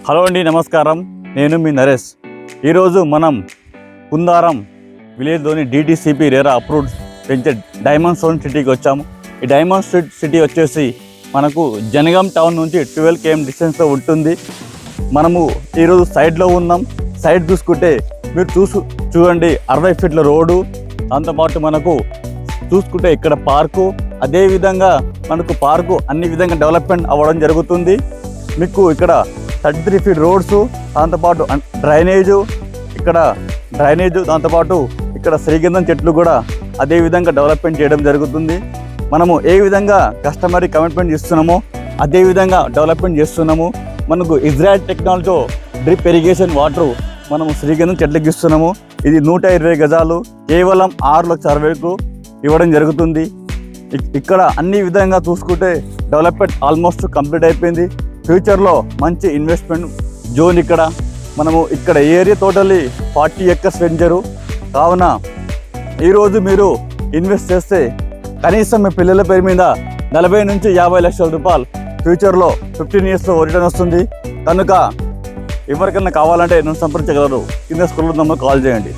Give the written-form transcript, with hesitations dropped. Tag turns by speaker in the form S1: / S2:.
S1: Hello అండి, నమస్కారం. నేను మీ నరేష్. ఈరోజు మనం కుందారం విలేజ్లోని DTCP రేరా అప్రూవ్డ్ పెంచే డైమండ్ స్టోన్ సిటీకి వచ్చాము. ఈ డైమండ్ సిటీ వచ్చేసి మనకు జనగాం టౌన్ నుంచి 12 km డిస్టెన్స్లో ఉంటుంది. మనము ఈరోజు సైడ్లో ఉన్నాం. సైడ్ చూసుకుంటే మీరు చూడండి 60 ఫీట్ల రోడ్డు, దాంతోపాటు మనకు చూసుకుంటే ఇక్కడ పార్కు, అదేవిధంగా మనకు పార్కు అన్ని విధంగా డెవలప్మెంట్ అవ్వడం జరుగుతుంది. మీకు ఇక్కడ 33 ఫీట్ రోడ్స్, దాంతోపాటు డ్రైనేజు, దాంతోపాటు ఇక్కడ శ్రీగంధం చెట్లు కూడా అదేవిధంగా డెవలప్మెంట్ చేయడం జరుగుతుంది. మనము ఏ విధంగా కస్టమర్కి కమిట్మెంట్ ఇస్తున్నామో అదేవిధంగా డెవలప్మెంట్ చేస్తున్నాము. మనకు ఇజ్రాయెల్ టెక్నాలజీతో డ్రిప్ ఇరిగేషన్ వాటర్ మనము శ్రీగంధం చెట్లకి ఇస్తున్నాము. ఇది 120 గజాలు కేవలం 6,60,000కు ఇవ్వడం జరుగుతుంది. ఇక్కడ అన్ని విధంగా చూసుకుంటే డెవలప్మెంట్ ఆల్మోస్ట్ కంప్లీట్ అయిపోయింది. ఫ్యూచర్లో మంచి ఇన్వెస్ట్మెంట్ జోన్ ఇక్కడ మనము ఇక్కడ ఏరియా టోటల్లీ 40 acres వెంచరు. కావున ఈరోజు మీరు ఇన్వెస్ట్ చేస్తే కనీసం మీ పిల్లల పేరు మీద 40 నుంచి 50 లక్షల రూపాయలు ఫ్యూచర్లో 15 yearsలో రిటర్న్ వస్తుంది. కనుక ఎవరికైనా కావాలంటే నన్ను సంప్రదించగలరు. కింద స్కూల్ నెంబర్ కాల్ చేయండి.